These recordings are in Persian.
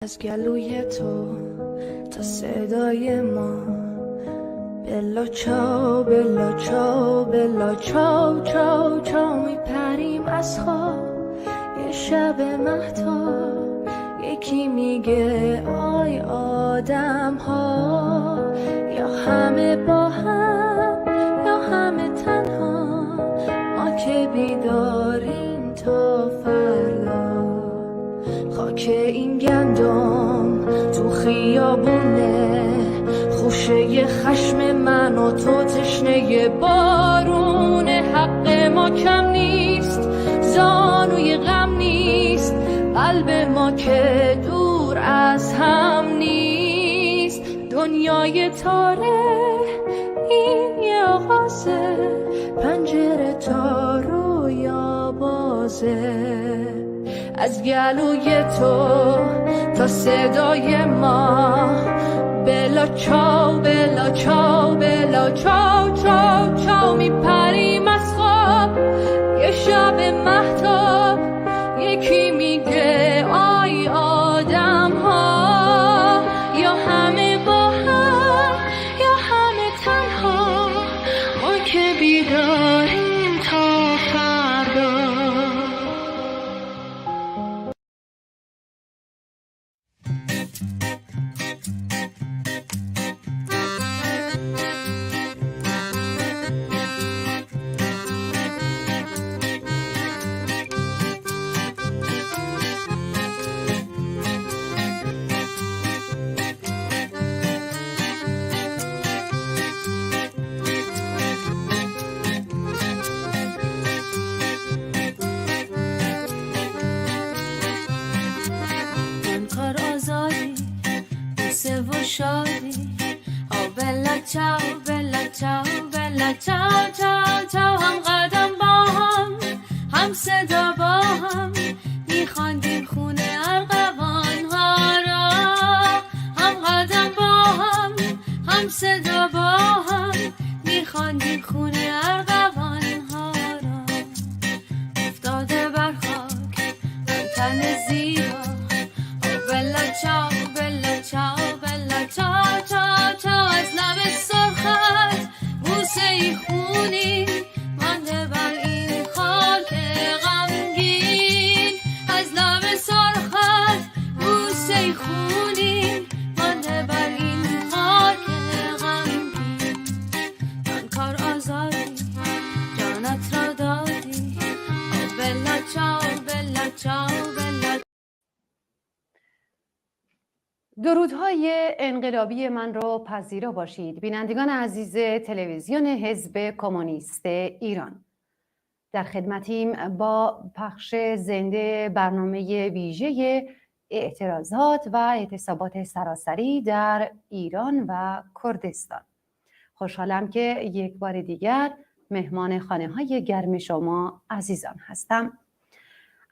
از گلوی تو تا صدای ما، بلا چاو بلا چاو بلا چاو چاو چاو میپریم از خواب یه شب مهتاب. یکی میگه آی آدم ها، یا همه با هم یا همه تنها، ما که بیداریم تا فردا. خاک این گندم تو خیابونه، خوشه خشم من و تو تشنه بارونه. حق ما کم نیست، زانوی غم نیست، قلب ما که دور از هم نیست. دنیای تاره این یه آغازه، پنجره تا رویا بازه. از گلوی تو تا صدای ما، بلا چاو بلا چاو بلا چاو چاو چاو میپریم از خواب یه شب مهتاب. یکی میگه آی آدم ها، یا همه با هم یا همه تنها، ما که بیداریم تا فردا. شادی او بلا چاو بلا چاو بلا چاو چاو چاو، هم قدم با هم صدا با هم میخواندیم خونه ارغوان ها را. هم قدم با هم صدا با هم میخواندیم خونه ارغوان ها را. افتاده بر خاک آن تن زیبا او بلا چاو بلا چاو چاو چاو چاو، از لب سرخت بوسه ای خونی مانده بر این خاک غمگین. از لب سرخت بوسه ای خونی مانده بر این خاک غمگین. من کار آزادی جانت را دادی او بلا چاو بلا چاو بلا. درودهای انقلابی من رو پذیرا باشید بینندگان عزیز تلویزیون حزب کمونیست ایران. در خدمتیم با پخش زنده برنامه ویژه اعتراضات و اعتصابات سراسری در ایران و کردستان. خوشحالم که یک بار دیگر مهمان خانه‌های گرم شما عزیزان هستم.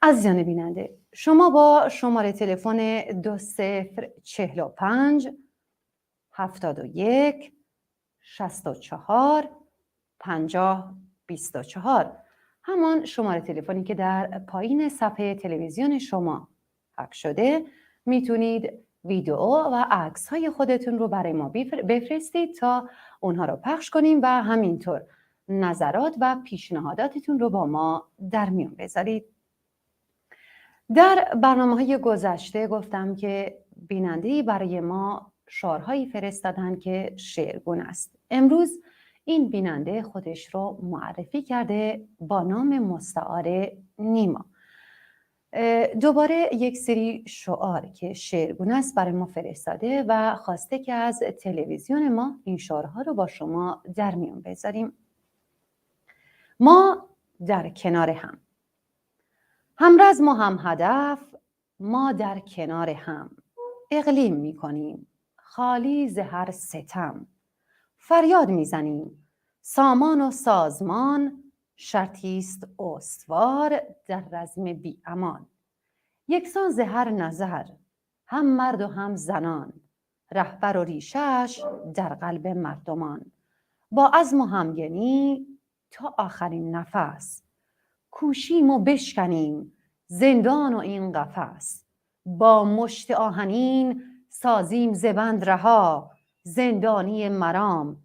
عزیزان بیننده، شما با شماره تلفن 2045 71 64 50 24، همان شماره تلفنی که در پایین صفحه تلویزیون شما پخش شده، میتونید ویدیو و عکس های خودتون رو برای ما بفرستید تا اونها رو پخش کنیم و همینطور نظرات و پیشنهاداتتون رو با ما در میون بذارید. در برنامه‌های گذشته گفتم که بیننده‌ای برای ما شعرهایی فرستادن که شعرگون است. امروز این بیننده خودش رو معرفی کرده با نام مستعار نیما. دوباره یک سری شعار که شعرگون است برای ما فرستاده و خواسته که از تلویزیون ما این شعرها رو با شما در میون بذاریم. ما در کنار هم رزم و هم هدف، ما در کنار هم اقلیم میکنیم خالی ز هر ستم. فریاد میزنیم سامان و سازمان، شرطی است استوار در رزم بی امان. یکسان ز هر نظر، هم مرد و هم زنان، رهبر و ریشش در قلب مردمان. با عزم و همگنی تا آخرین نفس، کوشیم و بشکنیم زندان و این قفس. با مشت آهنین سازیم زبند رها، زندانی مرام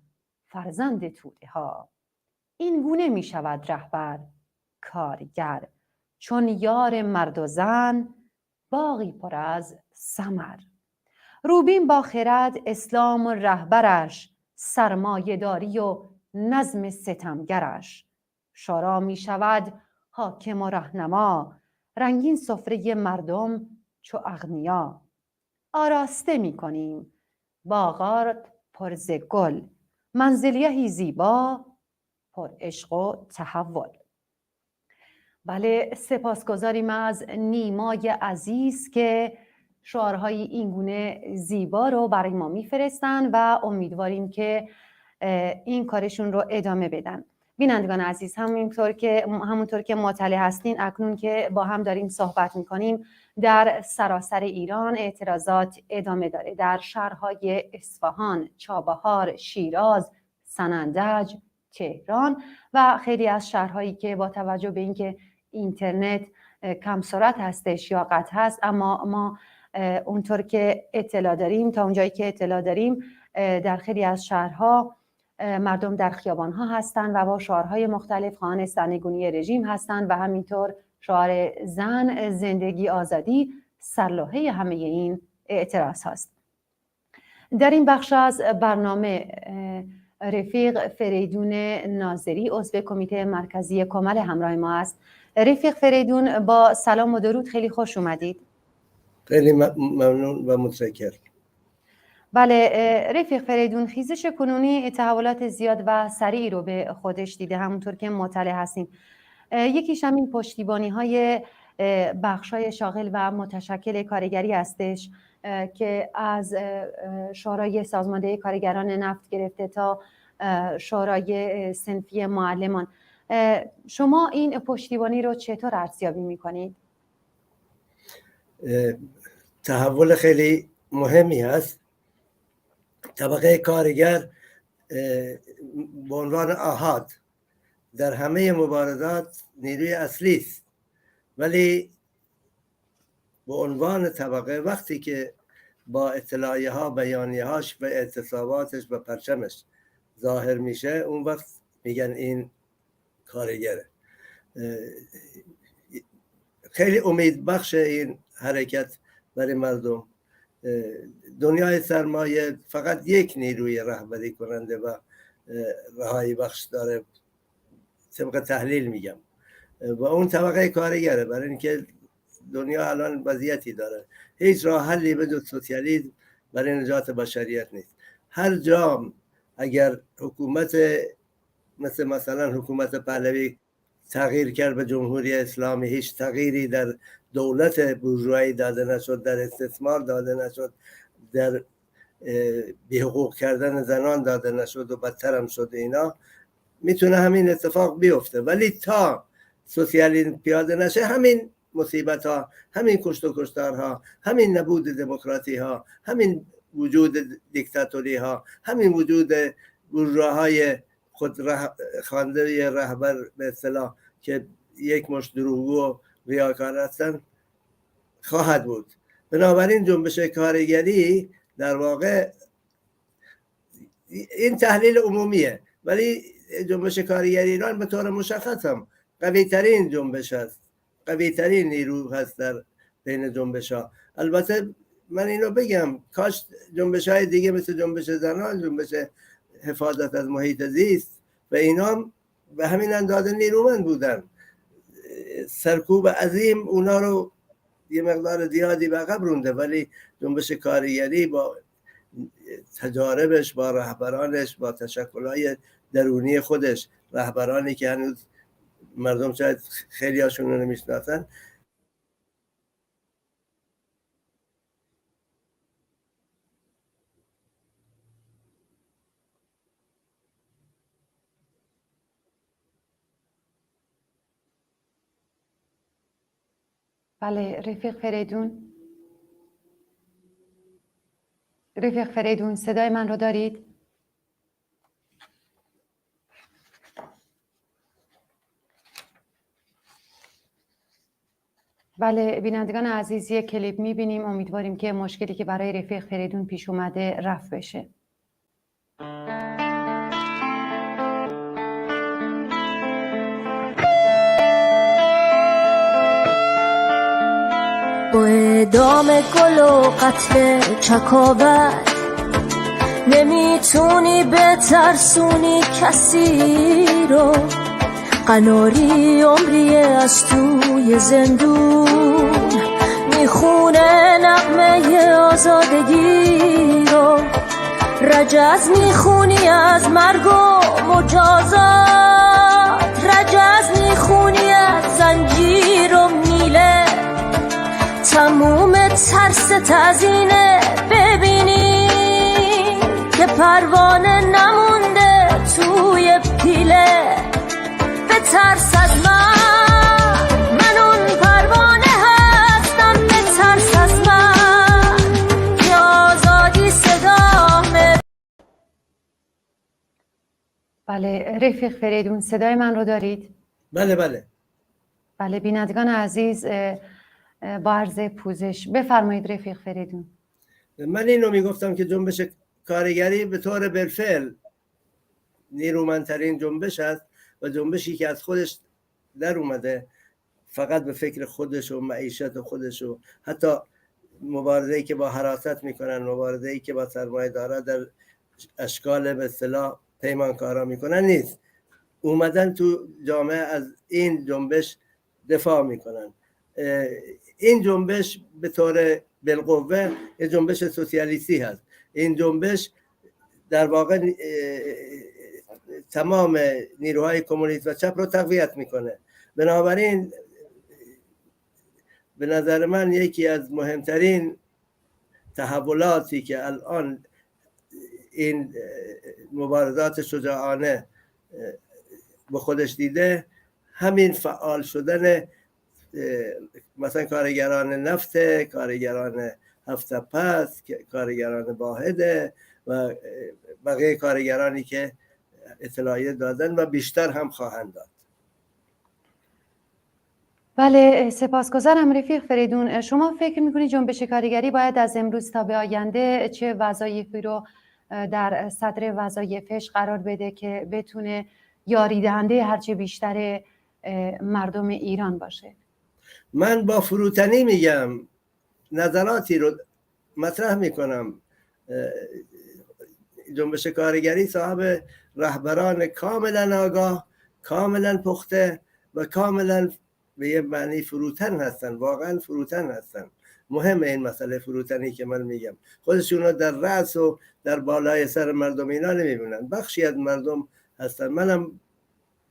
فرزند توده ها. این گونه می شود رهبر کارگر، چون یار مرد و زن باغی پر از ثمر. روبین با خرد اسلام و رهبرش، سرمایه داری و نظم ستمگرش. شورا می شود حاکم و رهنما، رنگین سفره مردم چو اغنیا. آراسته می کنیم باغات پر ز گل، منزلیهی زیبا پر عشق و تحول. بله، سپاسگزاریم از نیمای عزیز که شعارهای این گونه زیبا رو برای ما میفرستن و امیدواریم که این کارشون رو ادامه بدن. بینندگان عزیز، همونطور که مطلع هستین، اکنون که با هم داریم صحبت میکنیم در سراسر ایران اعتراضات ادامه داره. در شهرهای اصفهان، چابهار، شیراز، سنندج، تهران و خیلی از شهرهایی که با توجه به اینکه اینترنت کم سرعت هستش یا قطع هست، اما ما اونطور که اطلاع داریم، تا اونجایی که اطلاع داریم، در خیلی از شهرها مردم در خیابانها هستند و با شعارهای مختلف خواهان سرنگونی رژیم هستند و همینطور شعار زن، زندگی، آزادی سرلوحه همه این اعتراض هست. در این بخش از برنامه رفیق فریدون ناظری عضو کمیته مرکزی کمل همراه ما است. رفیق فریدون، با سلام و درود، خیلی خوش اومدید. خیلی ممنون و متشکرم. بله رفیق فریدون، خیزش کنونی تحولات زیاد و سریعی رو به خودش دیده، همونطور که مطلع هستیم. یکیش همین پشتیبانی های بخش های شاغل و متشکل کارگری هستش که از شورای سازماندهی کارگران نفت گرفته تا شورای صنفی معلمان. شما این پشتیبانی رو چطور ارزیابی میکنید؟ تحول خیلی مهمی هست. طبقه کارگر به عنوان آحاد در همه مبارزات نیروی اصلی است، ولی به عنوان طبقه وقتی که با اطلاعیه ها، بیانیه هاش و اعتصاباتش و پرچمش ظاهر میشه، اون وقت میگن این کارگره. خیلی امید بخش این حرکت برای مردم. دنیای سرمایه فقط یک نیروی رهبری کننده و رهایی بخش داره، طبق تحلیل میگم، و اون طبقه کارگره. برای اینکه دنیا الان وضعیتی داره، هیچ راه حلی به جز سوسیالیسم برای نجات بشریت نیست. هر جا اگر حکومت مثلا حکومت پهلوی تغییر کرد به جمهوری اسلامی، هیچ تغییری در دولت بورژوایی داده نشد، در استثمار داده نشد، در بی‌حقوق کردن زنان داده نشد و بدتر هم شد. اینا میتونه همین اتفاق بیفته، ولی تا سوسیالیسم پیاده نشه، همین مصیبت ها، همین کشت و کشتار ها، همین نبود دموکراسی ها، همین وجود دیکتاتوری ها، همین وجود بورژواهای خود خوانده رهبر به اصطلاح که یک مشت دروغگو و ریاکار هستن خواهد بود. بنابراین جنبش کارگری در واقع این تحلیل عمومیه، ولی جنبش کارگری ایران به طور مشخص هم قوی ترین جنبش هست، قوی ترین نیرو هست در بین جنبش ها. البته من اینو بگم، کاش جنبش های دیگه مثل جنبش زنان، جنبش حفاظت از محیط زیست و اینا به همین اندازه نیرومند بودن. سرکوب عظیم اونا رو یه مقدار زیادی به عقب رونده، ولی جنبش کارگری با تجاربش، با رهبرانش، با تشکل‌های درونی خودش، رهبرانی که هنوز مردم شاید خیلی هاشون رو نمیشناسن، بله رفیق فریدون صدای من رو دارید؟ بله بینندگان عزیز، یک کلیپ میبینیم. امیدواریم که مشکلی که برای رفیق فریدون پیش اومده رفع بشه. با اعدام گل و قتل چکاور نمیتونی بترسونی کسی رو، قناری عمریه از توی زندون میخونه نغمه آزادگی رو، رجز میخونی از مرگ و مجازات، رجز میخونی از زنجیر و میله، تموم ترست از اینه ببینی که پروانه نمونده توی پیله. به ترس از من اون پروانه هستم، به ترس از من که آزادی صدامه. بله رفیق فریدون، صدای من رو دارید؟ بله بله. بله بینندگان عزیز، با عرض پوزش بفرمایید رفیق فریدون. من اینو میگفتم که جنبش کارگری به طور بالفعل نیرومندترین جنبش است و جنبشی که از خودش در اومده، فقط به فکر خودش و معیشت خودش و حتی مبارزه‌ای که با حراست میکنن، مبارزه‌ای که با سرمایه دارا در اشکال به اصطلاح پیمانکارا میکنن نیست. اومدن تو جامعه از این جنبش دفاع میکنن. این جنبش به طور بالقوه یه جنبش سوسیالیستی هست. این جنبش در واقع تمام نیروهای کمونیست و چپ رو تقویت میکنه. بنابراین به نظر من یکی از مهمترین تحولاتی که الان این مبارزات شجاعانه به خودش دیده، همین فعال شدن مثلا کارگران نفت، کارگران هفت پس، کارگران واحده و بقیه کارگرانی که اطلاعیه دادن و بیشتر هم خواهند داد. بله سپاسگزارم رفیق فریدون. شما فکر میکنید جنبش کارگری باید از امروز تا به آینده چه وظایفی رو در صدر وظایفش قرار بده که بتونه یاری دهنده هرچه بیشتر مردم ایران باشه؟ من با فروتنی میگم، نظراتی رو مطرح میکنم. جنبش کارگری صاحب رهبران کاملا آگاه، کاملا پخته و کاملا به یه معنی فروتن هستن، واقعا فروتن هستن. مهم این مسئله فروتنی که من میگم، خودشون رو در رأس و در بالای سر مردم اینا نمیبینن، بخشی از مردم هستن. منم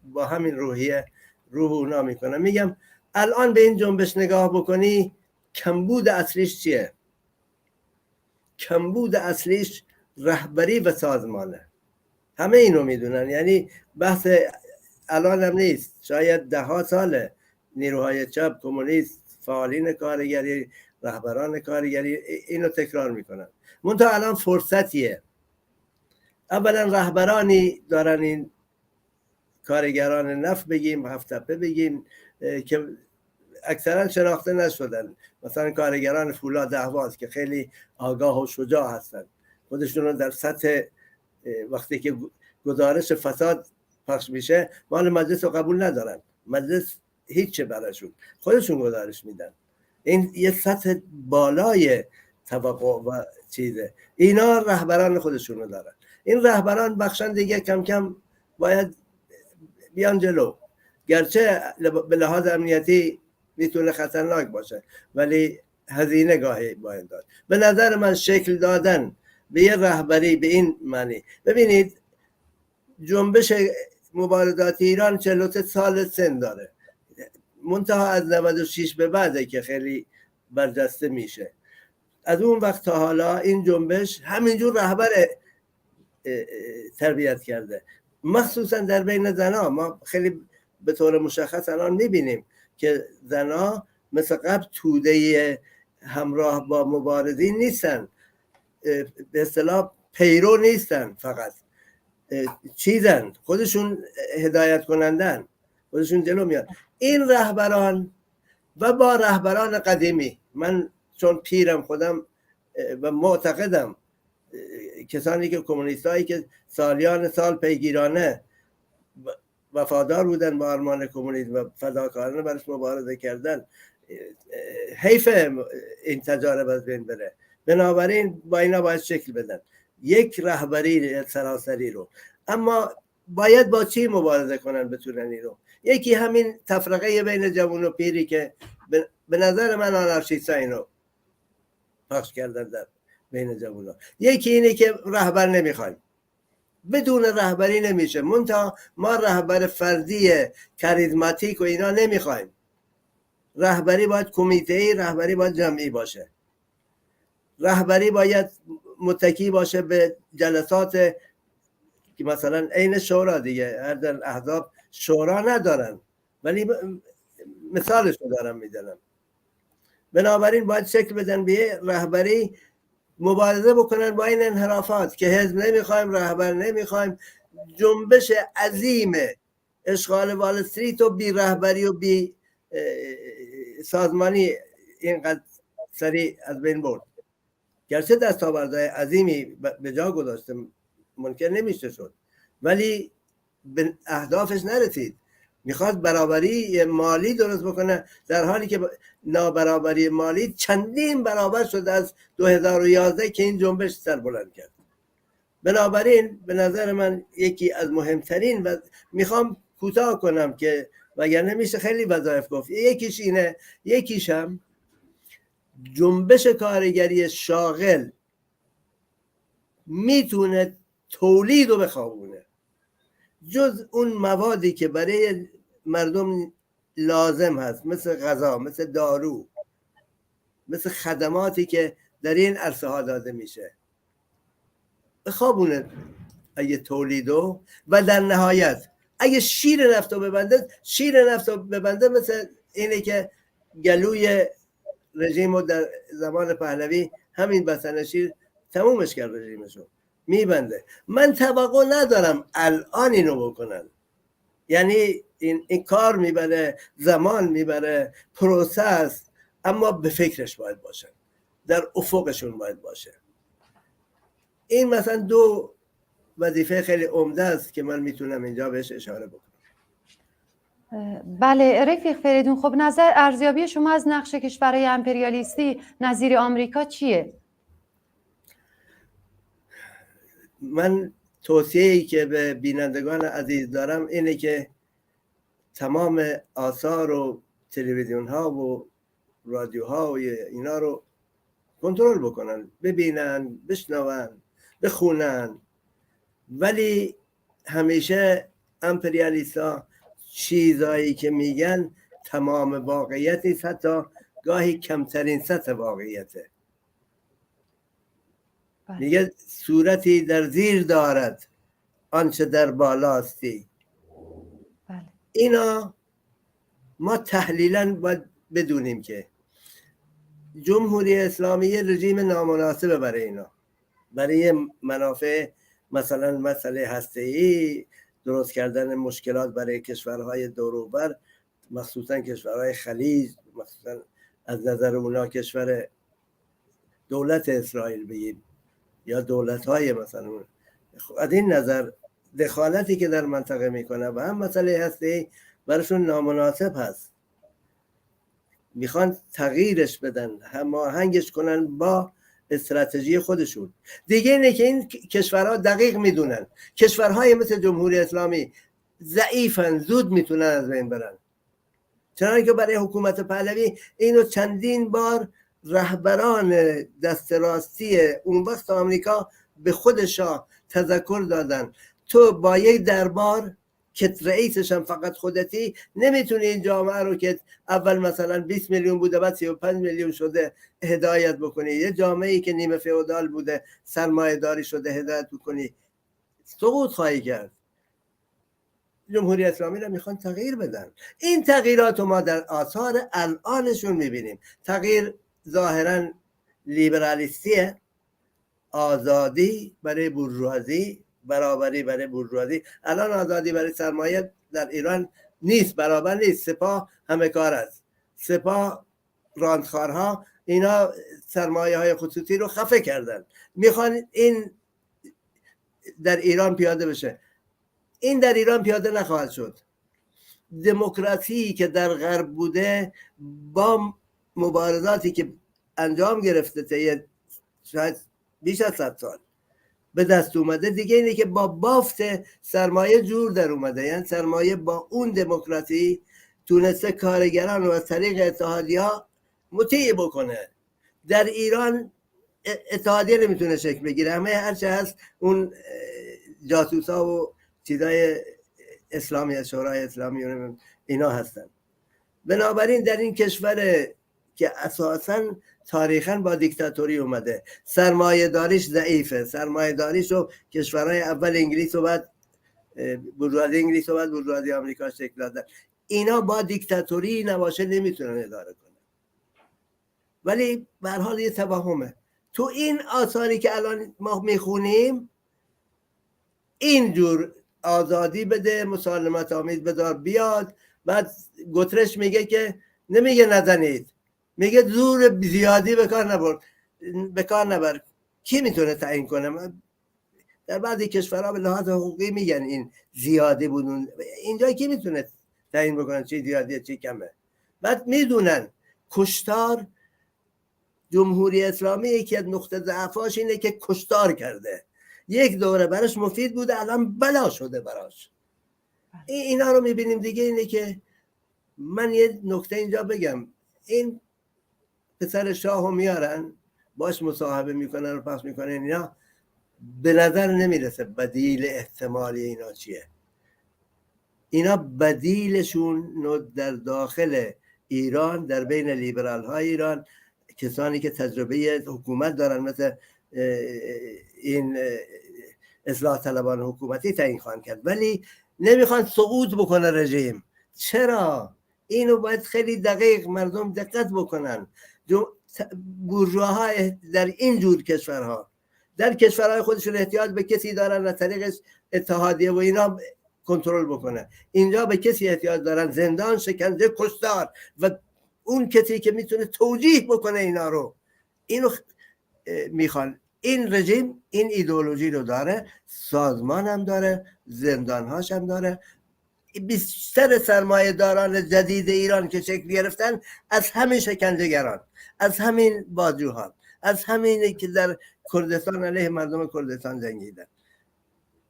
با همین روحیه روح اونا میکنم. میگم الان به این جنبش نگاه بکنی، کمبود اصلیش چیه؟ کمبود اصلیش رهبری و سازمانه. همه اینو میدونن. یعنی بحث الان هم نیست، شاید 10 ساله نیروهای چپ، کمونیست، فعالین کارگری، رهبران کارگری اینو تکرار میکنن. منتها الان فرصتیه. اولا رهبرانی دارن، این کارگران نفت بگیم، هفت تپه بگیم، که اکثرا شناخته نشدن. مثلا کارگران فولاد اهواز که خیلی آگاه و شجاع هستن، خودشون رو در سطح وقتی که گزارش فساد پخش میشه مال مجلس رو قبول ندارن، مجلس هیچ براشون، خودشون گزارش میدن. این یه سطح بالای توقع و چیزه. اینا رهبران خودشون رو دارن. این رهبران بخشن دیگه کم کم باید بیان جلو، گرچه به لحاظ امنیتی میتونه خطرناک باشه ولی هزینه گاهی باید داد. به نظر من شکل دادن به یه رهبری به این معنی، ببینید جنبش مبارزات ایران 43 سال سن داره، منتها از 96 به بعده که خیلی برجسته میشه. از اون وقت تا حالا این جنبش همینجور رهبر تربیت کرده، مخصوصا در بین زنها. ما خیلی به طور مشخص الان میبینیم که زنها مثل قبل توده همراه با مبارزین نیستن، به اصطلاح پیرو نیستن، فقط چیزن، خودشون هدایت کنندن، خودشون جلو میاد. این رهبران و با رهبران قدیمی. من چون پیرم خودم و معتقدم کسانی که کمونیستایی که سالیان سال پیگیرانه وفادار بودن با آرمان کمونیسم و فداکارانه برش مبارزه کردن، حیف این تجارب از بین بره. بنابراین با اینا باید شکل بدن یک رهبری سراسری رو. اما باید با چی مبارزه کنن بتونن این رو؟ یکی همین تفرقه بین جوان و پیری که به نظر من آنارشیست‌ها اینو پخش کردن در بین جوان ها. یکی اینه که رهبر نمیخوایم، بدون رهبری نمیشه. منتها ما رهبر فردی کاریزماتیک و اینا نمیخوایم. رهبری باید کمیته‌ای، رهبری باید جمعی باشه، رهبری باید متکی باشه به جلسات که مثلا عین شورا دیگه. هر در احزاب شورا ندارن، ولی مثالش رو دارم میدنم. بنابراین باید شکل بدن به رهبری، مبارزه بکنن با این انحرافات که حزب نمیخوایم، رهبر نمیخوایم. جنبش عظیم اشغال وال استریت و بی رهبری و بی سازمانی اینقدر سریع از بین برد. گرچه دستاوردهای عظیمی به جا گذاشته، ممکن نمیشه شد، ولی به اهدافش نرسید. میخواست برابری مالی درست بکنه، در حالی که نابرابری مالی چندین برابر شد از 2011 که این جنبش سر بلند کرد. بنابراین به نظر من یکی از مهمترین و میخوام کوتاه کنم که وگرنه میشه خیلی وظایف گفت. یکیش اینه، یکیش هم جنبش کارگری شاغل میتونه تولید رو بخوابونه. جز اون موادی که برای مردم لازم هست، مثل غذا، مثل دارو، مثل خدماتی که در این عرصه ها داده میشه، بخوابونه اگه تولیدو. و در نهایت اگه شیر نفتو ببنده، مثل اینه که گلوی رژیم در زمان پهلوی همین بسن شیر تمومش کرد، رژیمشو میبنده. من توقع ندارم الان اینو بکنن، یعنی این کار میبره، زمان میبره، پروسس، اما به فکرش باید باشن، در افقشون باید باشه. این مثلا دو وظیفه خیلی عمده است که من میتونم اینجا بهش اشاره بکنم. بله رفیق فریدون، خب نظر ارزیابی شما از نقش کشورهای امپریالیستی نظیر آمریکا چیه؟ من توصیه‌ای که به بینندگان عزیز دارم اینه که تمام آثار و تلویزیون ها و رادیوها و اینا رو کنترل بکنن، ببینن، بشنون، بخونن. ولی همیشه امپریالیست‌ها چیزایی که میگن تمام واقعیت نیست، حتی گاهی کمترین سطح واقعیته. میگه صورتی در زیر دارد آنچه در بالاستی. اینا ما تحلیلاً باید بدونیم که جمهوری اسلامی رژیم نامناسبه برای اینا، برای منافع مثلا مسئله هسته‌ای، درست کردن مشکلات برای کشورهای دور و بر، مخصوصا کشورهای خلیج، مخصوصا از نظر اونا کشور دولت اسرائیل بگیم یا دولت‌های مثلا. از این نظر دخالتی که در منطقه میکنه و هم مسئله هستی براشون نامناسب هست. میخوان تغییرش بدن، هماهنگش کنن با استراتژی خودشون. دیگه اینه که این کشورها دقیق میدونن کشورهای مثل جمهوری اسلامی ضعیفن، زود میتونن از بین برن. چنانکه برای حکومت پهلوی اینو چندین بار رهبران دست راستی اون وقت آمریکا به خودشا تذکر دادن. تو با یک دربار که رئیسش هم فقط خودتی نمیتونی این جامعه رو که اول مثلا 20 میلیون بوده بعد 35 میلیون شده هدایت بکنی. یه جامعه‌ای که نیمه فئودال بوده سرمایه داری شده هدایت بکنی، سقوط خواهی کرد. جمهوری اسلامی رو میخوان تغییر بدن. این تغییرات رو ما در آثار الانشون میبینیم. تغییر ظاهرا لیبرالیستیه، آزادی برای بورژوازی، برابری برای بورژوازی. الان آزادی برای سرمایه در ایران نیست، برابر نیست. سپاه همه کار است. سپاه، راندخارها، اینا سرمایه های خصوصی رو خفه کردن. میخوان این در ایران پیاده بشه. این در ایران پیاده نخواهد شد. دموکراسی که در غرب بوده با مبارزاتی که انجام گرفته تا شاید بیش از 100 سال به دست اومده، دیگه اینه که با بافت سرمایه جور در اومده. یعنی سرمایه با اون دموکراسی تونسته کارگران رو از طریق اتحادیه‌ها مطیع بکنه. در ایران اتحادیه نمیتونه شکل بگیره، همه هرچه هست اون جاسوسا و چیزای اسلامی از شورای اسلامی اینا هستن. بنابراین در این کشور که اساساً تاریخاً با دیکتاتوری اومده، سرمایه داریش ضعیفه، سرمایه داریش رو کشورهای اول انگلیس و بعد بورژوازی انگلیس و بعد بورژوازی آمریکا شکل دادن. اینا با دیکتاتوری نباشه نمیتونن اداره کنن. ولی به هر حال یه توهمه. تو این آثاری که الان ما میخونیم اینجور آزادی بده، مسالمت آمیز بذار بیاد. بعد گوترش میگه که نمیگه نزنید، میگه زور زیادی به کار نبر. کی میتونه تعیین کنه؟ در بعضی کشورها به لحاظ حقوقی میگن این زیادی بودون، اینجا کی میتونه تعیین بکنه چی زیادیه چی کمه؟ بعد میدونن کشتار، جمهوری اسلامی یکی از نقطه ضعفاش اینه که کشتار کرده. یک دوره براش مفید بوده، الان بلا شده براش. اینا رو میبینیم دیگه. اینه که من یه نکته اینجا بگم، این پسر شاهو میارن باش مصاحبه میکنن و پخش میکنن، اینا به نظر نمیرسه بدیل احتمالی اینا چیه. اینا بدیلشون در داخل ایران، در بین لیبرال های ایران، کسانی که تجربه حکومت دارن مثل این اصلاح طلبان حکومتی تعیین خواهند کرد، ولی نمیخوان سقوط بکنه رژیم. چرا؟ اینو باید خیلی دقیق مردم دقت بکنن. بورژواها در این جور کشورها، در کشورهای خودشون احتیاج به کسی دارن از طریق اتحادیه و اینا کنترل بکنه. اینجا به کسی احتیاج دارن، زندان، شکنجه، کشتار، و اون کسی که میتونه توجیه بکنه اینا رو، اینو میخوان. این رژیم این ایدئولوژی رو داره، سازمان هم داره، زندانهاش هم داره. بیشتر سرمایه داران جدید ایران که شکل گرفتن از همین شکنجهگران، از همین بازجوها، از همینی که در کردستان علیه مردم کردستان جنگیدن.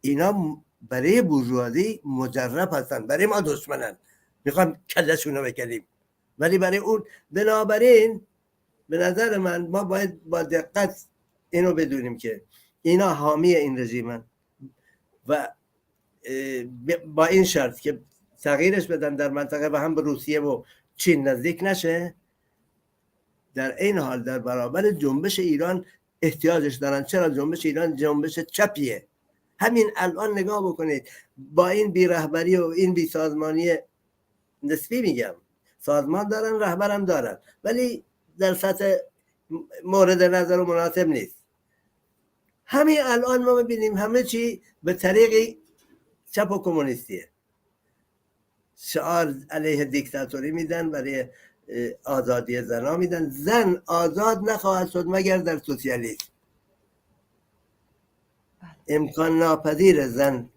اینا برای بورژوازی مجرب هستن، برای ما دشمنن، میخوام کلشون رو بکنیم. ولی برای اون، بنابراین به نظر من ما باید با دقت اینو بدونیم که اینا حامی این رژیمن و با این شرط که تغییرش بدن در منطقه و هم به روسیه و چین نزدیک نشه. در این حال در برابر جنبش ایران احتیاجش دارن. چرا؟ جنبش ایران جنبش چپیه. همین الان نگاه بکنید با این بی رهبری و این بی سازمانی نسبی، میگم سازمان دارن، رهبرم دارن، ولی در سطح مورد نظر و مناسب نیست. همین الان ما میبینیم همه چی به طریق چپ و کمونیستیه. شعار علیه دیکتاتوری میدن، برای آزادی زنا میدن. زن آزاد نخواهد شد مگر در سوسیالیسم. امکان ناپذیر زن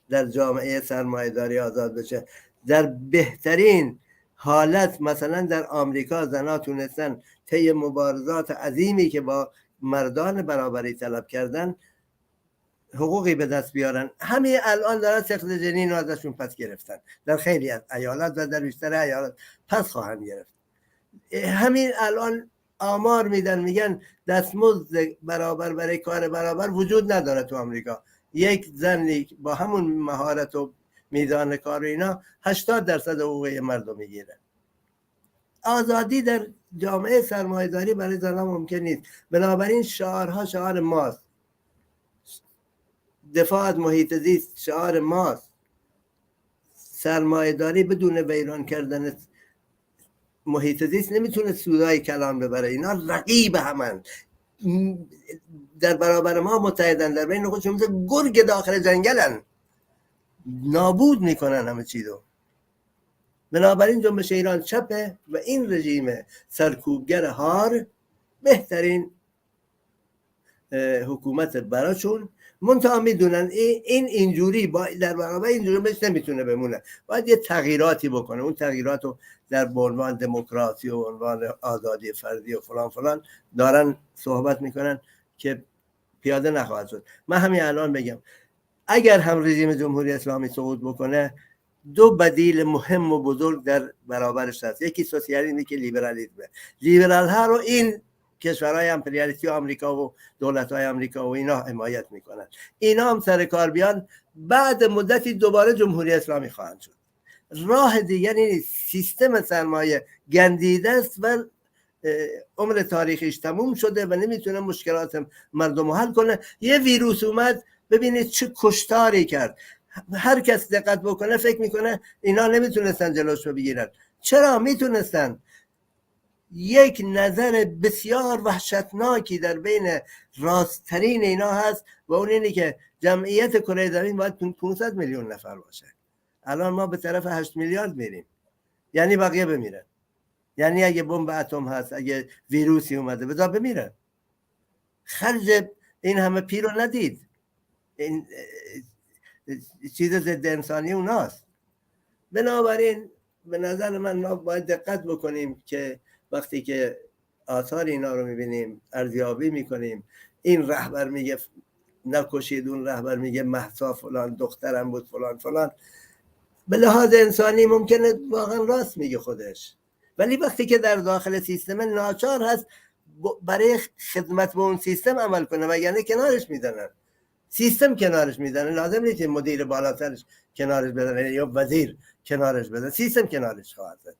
در جامعه سرمایه‌داری آزاد بشه. در بهترین حالت مثلا در آمریکا زنها تونستن طی مبارزات عظیمی که با مردان برابری طلب کردن حقوقی به دست بیارن. همین الان دارن سقط جنین رو ازشون پس گرفتن. در خیلی از ایالات و در بیشتر ایالات پس خواهند گرفت. همین الان آمار میدن، میگن دستمزد برابر برای کار برابر وجود نداره تو آمریکا. یک زنی با همون مهارت و میزان کار اینا 80% حقوق مردم میگیره. آزادی در جامعه سرمایه‌داری برای زنان ممکن نیست. بنابراین شعارها شعار ماست. دفاع از محیط زیست شعار ماست. سرمایه‌داری بدون ویران کردن محیط زیست نمیتونه سودای کلان ببره. اینا رقیب همن، در برابر ما متحدن، در بین خودشون مثل گرگ داخل جنگلن، نابود میکنن همه چیزو. بنابراین جنبش ایران چپه و این رژیم سرکوبگر هار بهترین حکومت براشون. منتها میدونن این اینجوری در برابر این جنبش نمیتونه بمونه، باید یه تغییراتی بکنه. اون تغییرات رو در عنوان دموکراسی و عنوان آزادی فردی و فلان فلان دارن صحبت میکنن که پیاده نخواهد شد. من همین الان بگم اگر هم رژیم جمهوری اسلامی سقوط بکنه، دو بدیل مهم و بزرگ در برابرش هست. یکی سوسیالیسم، یکی لیبرالیسم. لیبرال ها رو این کشورهای امپریالیستی آمریکا و دولت‌های آمریکا و اینا حمایت میکنن. اینا هم سر کار بیان، بعد مدتی دوباره جمهوری اسلامی خواهند شد. راه دیگری نیست. سیستم سرمایه گندیده است و عمر تاریخیش تموم شده و نمیتونه مشکلات مردم رو حل کنه. یه ویروس اومد، ببینید چه کشتاری کرد. هر کس دقت بکنه فکر میکنه اینا نمیتونستن جلوش رو بگیرن. چرا میتونستن؟ یک نظر بسیار وحشتناکی در بین راستترین اینا هست و اون اینه که جمعیت کره زمین باید 500 میلیون نفر باشه. الان ما به طرف 8 میلیارد میریم، یعنی بقیه بمیرن. یعنی اگه بمب اتم هست، اگه ویروسی اومده بذار بمیرن. خرج این همه پیر رو ندید. این چیز ضد انسانی اوناست. بنابراین به نظر من ما باید دقت بکنیم که وقتی که آثار اینا رو میبینیم، ارزیابی میکنیم، این رهبر میگه نکشید، اون رهبر میگه مهسا فلان دخترم بود فلان فلان، به لحاظ انسانی ممکنه واقعا راست میگه خودش، ولی وقتی که در داخل سیستم ناچار هست برای خدمت به اون سیستم عمل کنه، وگرنه کنارش میدنن. سیستم کنارش میدنه. لازم نیست مدیر بالاترش کنارش بدنه یا وزیر کنارش بدنه، سیستم کنارش خواهد زد.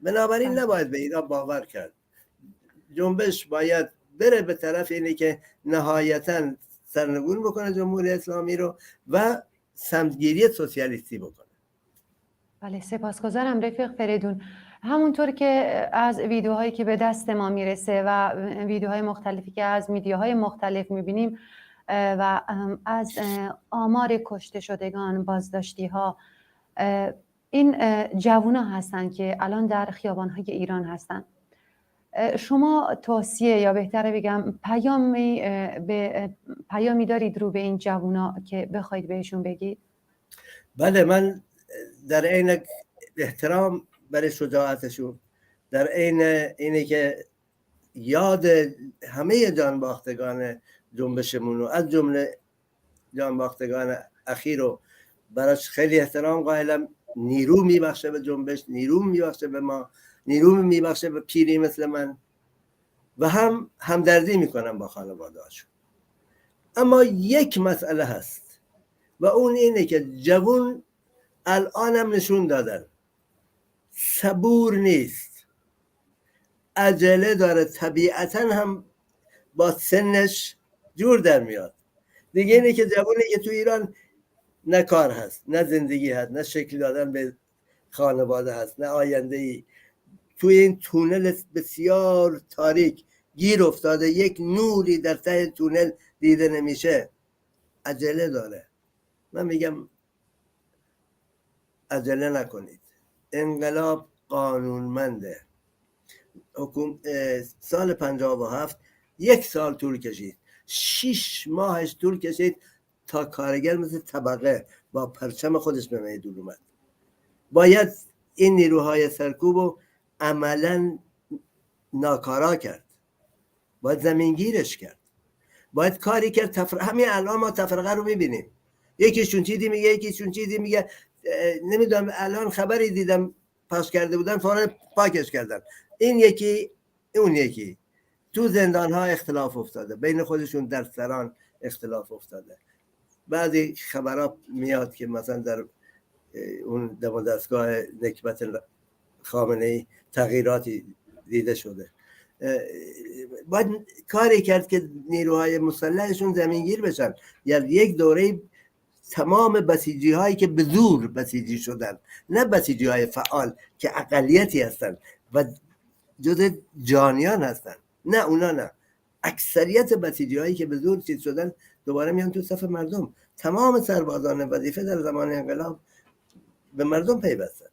بنابراین نباید به اینا باور کرد. جنبش باید بره به طرف اینه که نهایتاً سرنگون بکنه جمهوری اسلامی رو و سمتگیری سوسیالیستی بکنه. بله، سپاسگزارم رفیق فریدون. همونطور که از ویدیوهایی که به دست ما میرسه و ویدیوهای مختلفی که از میدیاهای مختلف میبینیم و از آمار کشته شدگان، بازداشتی ها، این جوونا هستن که الان در خیابان‌های ایران هستن. شما توصیه یا بهتره بگم پیامی دارید رو به این جوونا که بخواید بهشون بگید؟ بله، من در عین احترام برای شجاعتشون، در عین اینه که یاد همه جانباختگان جنبشمون رو از جمله جانباختگان اخیر رو براش خیلی احترام قائلم. نیرو میبخشه به جنبش، نیرو میبخشه به ما، نیرو میبخشه به پیری مثل من و همدردی میکنم با خانواده هاشون. اما یک مسئله هست و اون اینه که جوون الانم نشون دادن صبور نیست، عجله داره، طبیعتا هم با سنش جور در میاد دیگه. اینه که جوونه که تو ایران نه کار هست، نه زندگی هست، نه شکل دادن به خانواده هست، نه آینده ای، توی این تونل بسیار تاریک گیر افتاده، یک نوری در ته تونل دیده نمیشه، عجله داره. من میگم عجله نکنید. انقلاب قانونمنده. سال 57 1 سال طول کشید، 6 ماهش طول کشید تا کارگر مثل طبقه با پرچم خودش به میدون اومد. باید این نیروهای سرکوب رو عملا ناکارا کرد، باید زمینگیرش کرد، باید کاری کرد. همین الان ما تفرقه رو میبینیم، یکیشون چیزی میگه، یکیشون چیزی میگه. نمیدونم الان خبری دیدم پاس کرده بودن، فوراً پاکش کردن. این یکی اون یکی تو زندان ها اختلاف افتاده، بین خودشون در سران اختلاف افتاده. بعضی خبرها میاد که مثلا در اون دمادستگاه نکبت خامنه‌ای تغییراتی دیده شده. باید کاری کرد که نیروهای مسلحشون زمینگیر بشن. یعنی یک دوره تمام بسیجی هایی که به زور بسیجی شدن، نه بسیجی های فعال که اقلیتی هستن و جز جانیان هستن، نه اونا، نه اکثریت بسیجی هایی که به زور چیز شدن دوباره میان تو صف مردم. تمام سربازان وظیفه در زمان انقلاب به مردم پیوستن.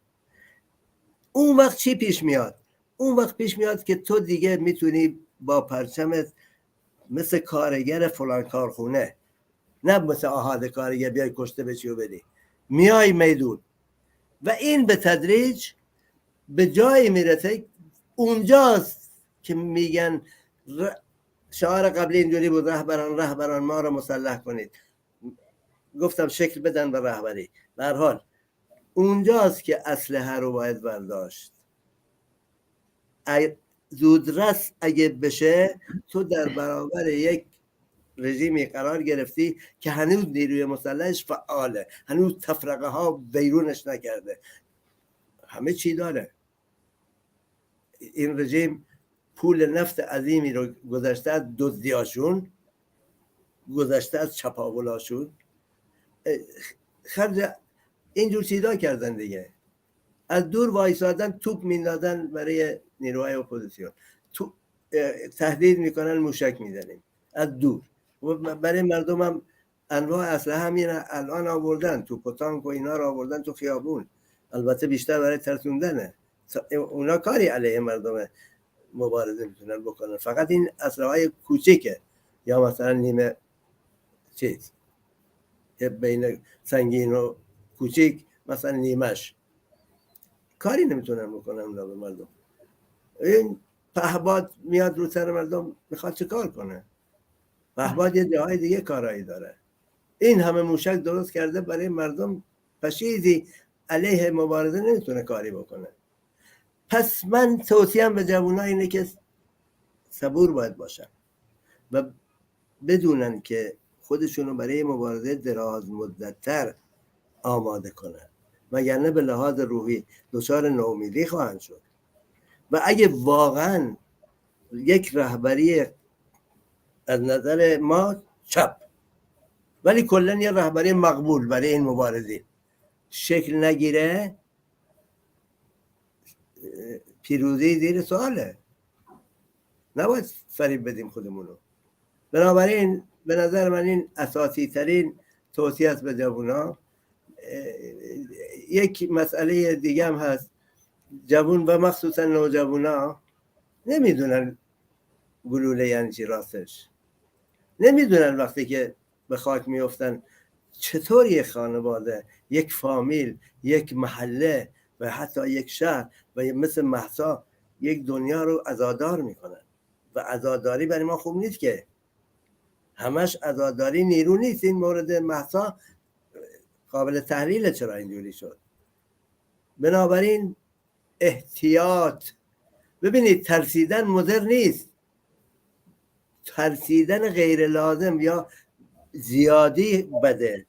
اون وقت چی پیش میاد؟ اون وقت پیش میاد که تو دیگه میتونی با پرچمت مثل کارگر فلان کارخونه، نه مثل آحاد کارگر بیای کشته بشی و بری، میای میدون و این به تدریج به جایی میرسه. اونجاست که میگن شعار قبلی اینجوری بود: رهبران ما رو مسلح کنید. گفتم شکل بدن به رهبری. به هر حال اونجاست که اسلحه رو باید برداشت. زودرس اگه بشه تو در برابر یک رژیمی قرار گرفتی که هنوز نیروی مسلحش فعاله، هنوز تفرقه ها بیرونش نکرده، همه چی داره. این رژیم پول نفت عظیمی رو گذشته از دزدیاشون، گذشته از چپاولاشون، خرج اینجور چیزا کردن دیگه. از دور وایسادن توپ میندازن برای نیروهای اپوزیسیون، تهدید میکنن موشک میزنیم از دور. و برای مردم هم انواع اسلحه همین الان آوردن، توپ و تانک و اینا رو آوردن تو خیابون، البته بیشتر برای ترسوندنه. اونا کاری علیه مردم مبارزه میتونن بکنن، فقط این اسلحه های کوچیکه، یا مثلا نیمه چیز بین سنگین و کوچیک، مثلا نیمش کاری نمیتونن بکنن اونا به مردم. این پهباد میاد رو سر مردم میخواد چه کار کنه؟ پهباد یه جاهای دیگه کارایی داره. این همه موشک درست کرده برای مردم، پشیزی علیه مبارزه نمیتونه کاری بکنه. پس من توصیم به جوان‌ها اینه که صبور باید باشن و بدونن که خودشونو برای مبارزه دراز مدت‌تر آماده کنن، وگرنه به لحاظ روحی دچار ناامیدی خواهند شد. و اگه واقعا یک رهبری از نظر ما چپ ولی کلا یه رهبری مقبول برای این مبارزین شکل نگیره، پیروزی زیر سواله. نباید فریب بدیم خودمونو. بنابراین به نظر من این اساسی ترین توصیه است به جوونا. یک مسئله دیگه هم هست، جوون و مخصوصا نوجوانا نمیدونن گلوله یعنی چی، راستش نمیدونن وقتی که به خاک میفتن چطور یک خانواده، یک فامیل، یک محله و حتی یک شهر و مثل مهسا یک دنیا رو عزادار میکنن. و عزاداری برای ما خوب نیست که همش عزاداری نیرو نیست. این مورد مهسا قابل تحلیل چرا اینجوری شد. بنابراین احتیاط. ببینید ترسیدن مضر نیست، ترسیدن غیر لازم یا زیادی بده،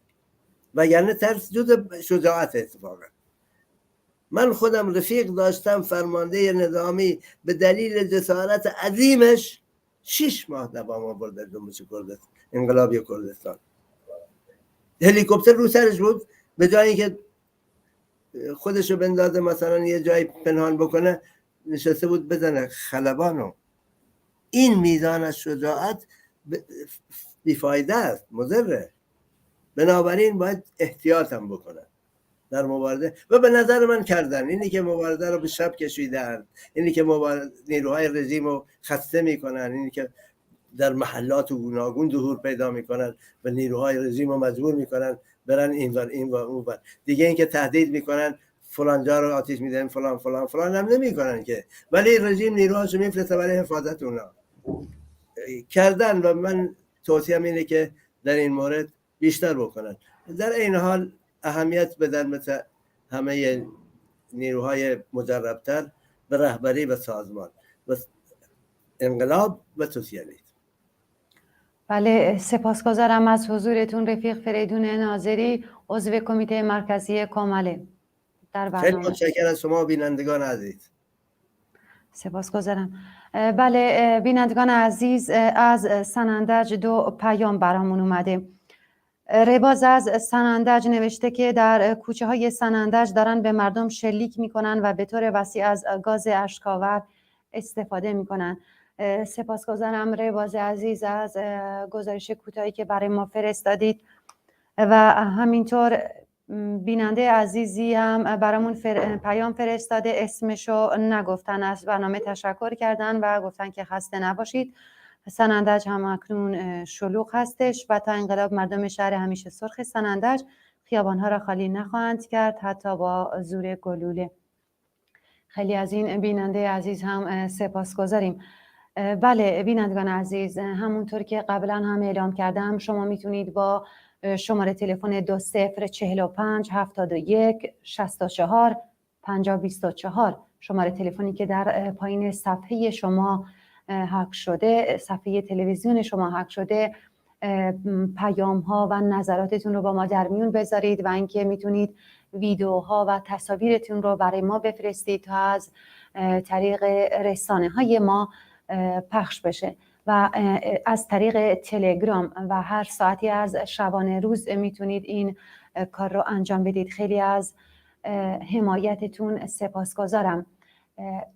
وگرنه ترس جز شجاعت. اتفاقا من خودم رفیق داشتم فرمانده نظامی به دلیل جسارت عظیمش 6 ماه دوام آورد در جنبش کردستان، انقلابی کردستان. هلیکوپتر رو سرش بود، به جایی که خودشو بندازه مثلا یه جایی پنهان بکنه نشسته بود بزنه خلبانو. این میزان از شجاعت بیفایده است، مضره. بنابراین باید احتیاط هم بکنن در مبارزه و به نظر من کردن. اینی که مبارزه رو به شب کشیدن، اینی که نیروهای رژیم رو خسته میکنن، اینی که در محلات و گوناگون ظهور پیدا میکنن و نیروهای رژیم رو مجبور میکنن برن این و اون ور. دیگه اینکه تهدید میکنن فلان جا رو آتش میدن، فلان فلان فلان هم نمیکنن که، ولی رژیم نیروهاشو میفرسته برای حفاظت اونا کردن. و من توصیهم اینه که در این مورد بیشتر بکنن. در این حال اهمیت بدن مثل همه نیروهای مجربتر به رهبری و سازمان و انقلاب و سوسیالیسم. بله، سپاسگزارم از حضورتون رفیق فریدون ناظری، عضو کمیته مرکزی کامله در برنامه. خیلی متشکرم از شما بینندگان عزیز. سپاسگزارم. بله بینندگان عزیز، از سنندج 2 پیام برامون اومده. رباز از سنندج نوشته که در کوچه های سنندج دارن به مردم شلیک میکنن و به طور وسیع از گاز اشک‌آور استفاده میکنن. سپاسگزارم رباز عزیز از گزارش کوتاهی که برای ما فرستادید و همینطور بیننده عزیزی هم برامون پیام فرستاده، اسمشو نگفتن، از برنامه تشکر کردن و گفتن که خسته نباشید. سنندج هم اکنون شلوغ هستش و تا انقلاب مردم شهر همیشه سرخ سنندج خیابانها را خالی نخواهند کرد، حتی با زور گلوله. خیلی از این بیننده عزیز هم سپاسگزاریم. بله بینندگان عزیز، همونطور که قبلا هم اعلام کردم، شما میتونید با شماره تلفن 2045 71 64 5024 شماره تلفنی که در پایین صفحه شما حک شده، صفحه تلویزیون شما حک شده، پیام ها و نظراتتون رو با ما در میون بذارید و اینکه میتونید ویدیوها و تصاویرتون رو برای ما بفرستید تا از طریق رسانه های ما پخش بشه و از طریق تلگرام و هر ساعتی از شبانه روز میتونید این کار رو انجام بدید. خیلی از حمایتتون سپاسگزارم.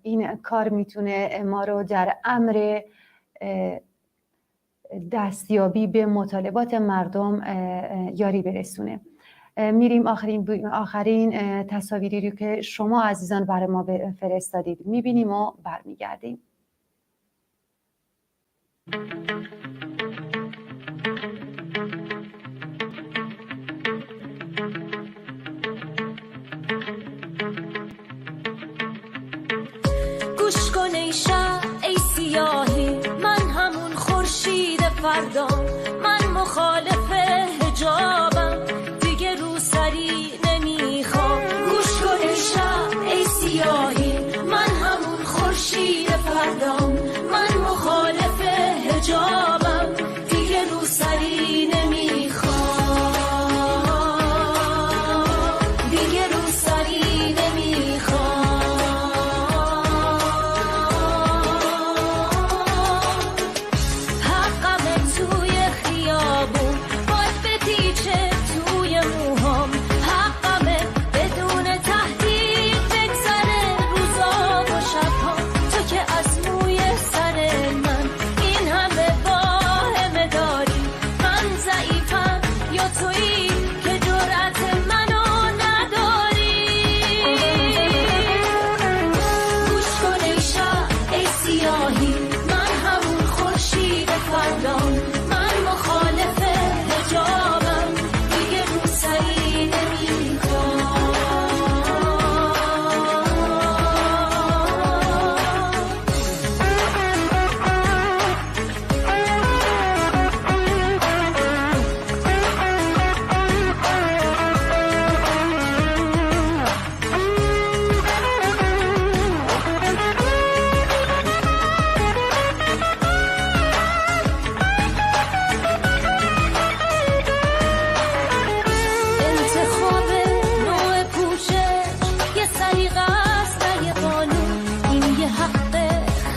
این کار میتونه ما رو در امر دستیابی به مطالبات مردم یاری برسونه. میریم آخرین تصاویری رو که شما عزیزان برای ما فرستادید میبینیم و برمیگردیم. گوش کن ای شب ای سیاهی، من همون خورشید فردام، من مخالف حجابم، دیگه روسری نمیخوام. گوش کن ای شب ای سیاهی، من همون خورشید فردام، من مخالف حجابم، دیگه روسری نمیخوام، دیگه روسری نمیخوام. حقم توی خیابون باد بپیچه توی موهام، حقم بدون تهدید بگذره روزا و شبها. تو که از موی سر من این همه واهمه داری، من ضعیفم یا تویی که جرأت منو نداری. گوش کن ای شب ای سیاهی، من همون خورشید فردام، من مخالف حجابم، دیگه روسری نمیخوام. انتخاب نوع پوشش یه سلیقه است نه یه قانون، این یه حق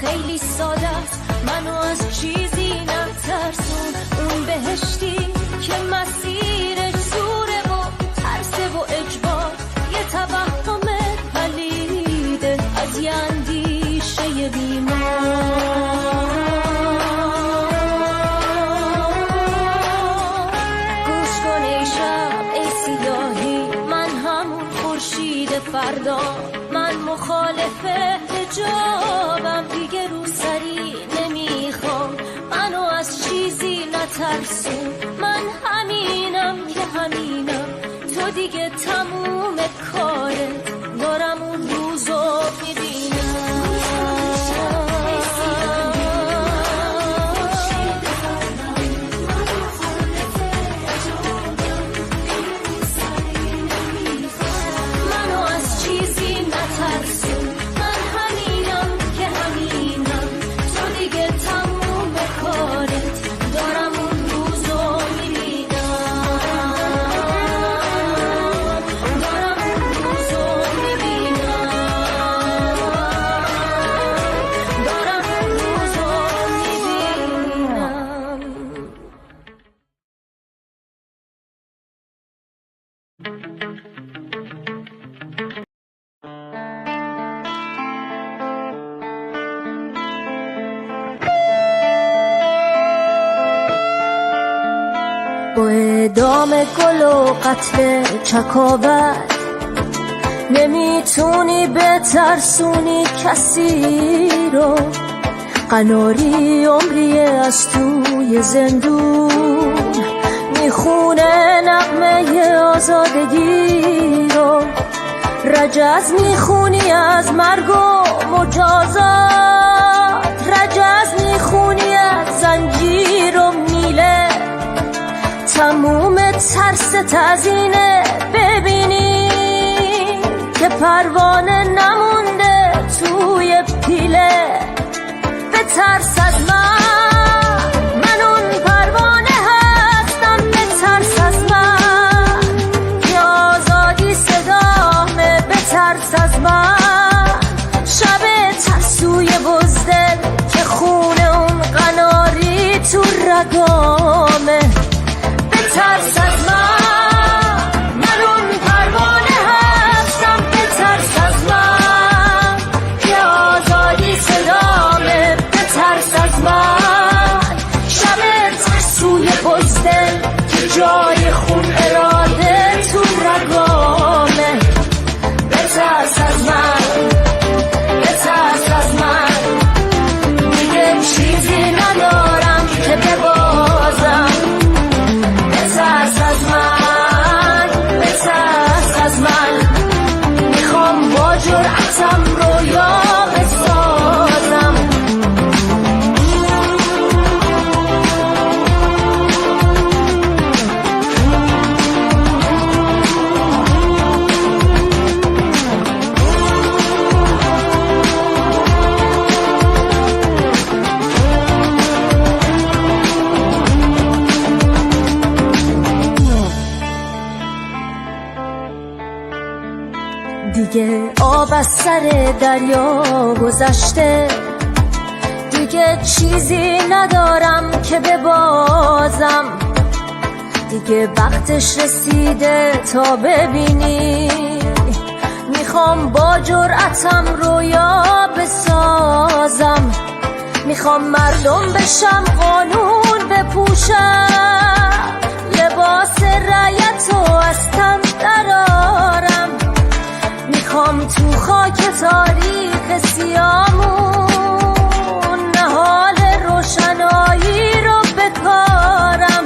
خیلی ساده است، منو از چیزی نترسون. اون بهشتی که مسیرش زوره و ترسه و اجبار، یه توهم پلیده از یه اندیشه بیمار. گوش کن ای شب ای سیاهی، من همون خورشید فردا، من مخالف حجابم، دیگه روسری نمیخوام. منو از چیزی نترسون، من همینم که همینم، تو دیگه تموم کارت، دارم اون روزو میبینم. منو از چیزی نترسون، من همینم که همینم، تو دیگه تموم کارت، دارم اون روزو میبینم، دارم اون روزو با اعدام گل و قتل چکاور نمیتونی بترسونی کسی رو. قناری عمری از توی زندون میخونه نغمه آزادگی رو. رجز میخونی از مرگ و مجازات، رجز میخونی از زنجیر و میله. تموم ترست از اینه ببینی که پروانه نمونده توی پیله. بترس از من اون پروانه هستم. بترس از من که آزادی صدامه. بترس از من شب ترسوی بزدل که خونه اون قناری تو رگامه. بترس از من اون پروانه هستم. بترس از من که آزادی صدامه. بترس از من شب ترسوی بزدل که جای خون اراده تو رگامه. بترس از من، بترس از من، دیگه چیزی ندارم که ببازم. بترس از من، بترس از من، میخوام با جرأتم رویا بسازم. دیگه آب از سر دریا گذشته، دیگه چیزی ندارم که ببازم. دیگه وقتش رسیده تا ببینی میخوام با جرأتم رویا بسازم. میخوام مردم بشم، قانون بپوشم، لباس رعیت و از تن درارم. میخوام تو خاک تاریخ سیامون نهال روشنایی رو بکارم.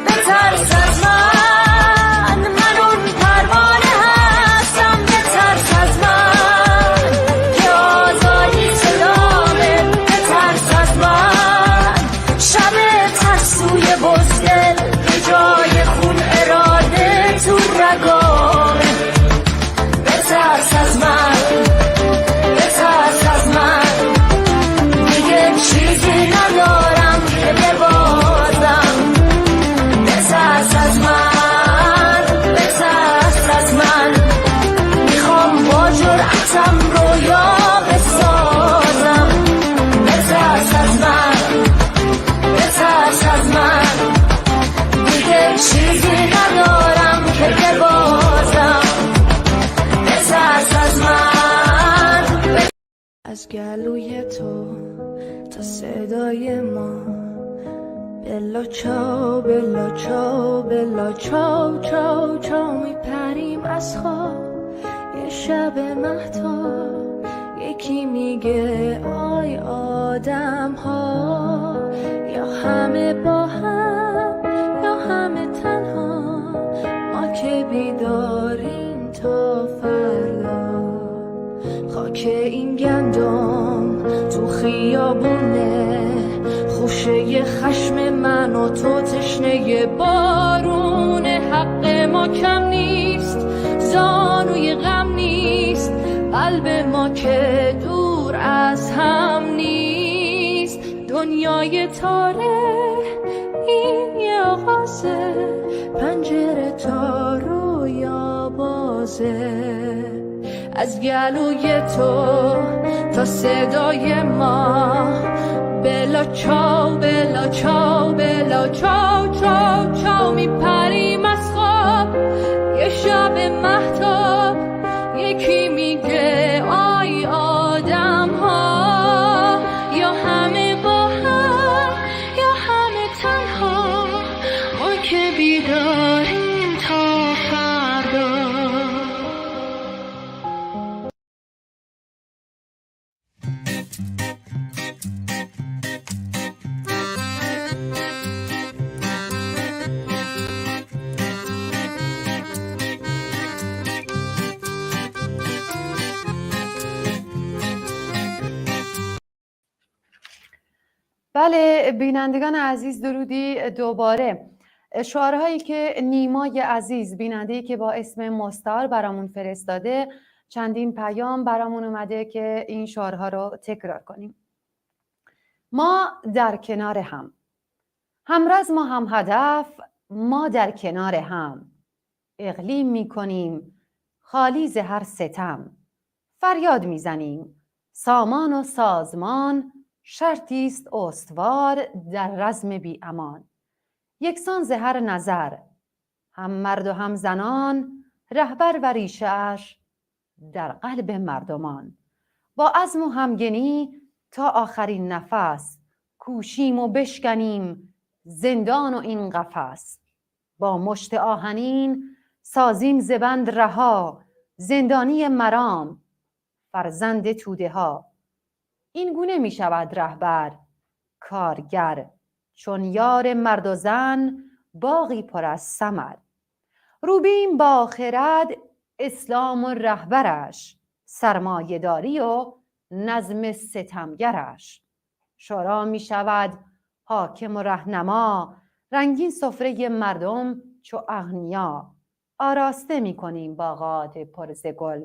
بترس از من اون پروانه هستم. بترس از من که آزادی صدامه. بترس از من شب ترسوی بزدل که جای خون اراده تو رگامه. بترس از من، بترس از من، دیگه چیزی ندارم که ببازم. بترس از من، بترس از من، میخوام با جرأتم رویا بسازم. بترس از من، بترس از من، دیگه چیزی ندارم که ببازم. بترس از من. از گلوی تو تا صدای ما، بلا چاو بلا چاو بلا چاو چاو چاو، میپریم از خواب یه شب مهتاب. یکی میگه آی آدم ها، یا همه با هم یا همه تنها. ما که بیداریم تا فردا، خاک این گندم تو خیابونه، خوشه خشم من و تو تشنه بارونه. حق ما کم نیست، زانوی غم نیست، قلب ما که دور از هم نیست. دنیای تاره این یه آغازه، پنجره تا رویا بازه. از گلوی تو تا صدای ما، بلا چاو بلا چاو بلا چاو چاو چاو، میپریم از خواب یه شب مهتاب. یکی میگه آی آدم ها، یا همه با هم یا همه تنها. ما بله بینندگان عزیز درودی دوباره. شعارهایی که نیمای عزیز بیننده‌ای که با اسم مستعار برامون فرستاده چندین پیام برامون اومده که این شعارها رو تکرار کنیم. ما در کنار هم، همرزم و هم هدف، ما در کنار هم، اقلیم میکنیم خالی ز هر ستم، فریاد میزنیم سامان و سازمان، شرطی است استوار در رزم بی امان. یکسان ز هر نظر، هم مرد و هم زنان، رهبر و ریشه‌اش در قلب مردمان. با عزم و همگنی تا آخرین نفس، کوشیم و بشکنیم زندان و این قفس. با مشت آهنین سازیم ز بند رها، زندانی مرام فرزند توده ها. این گونه می شود رهبر کارگر، چون یار مرد و زن باغی پر از ثمر. روبیم با خرد اسلام و رهبرش، سرمایه داری و نظم ستمگرش. شورا می شود حاکم و رهنما، رنگین سفره مردم چو اغنیا. آراسته می کنیم باغات پر ز گل،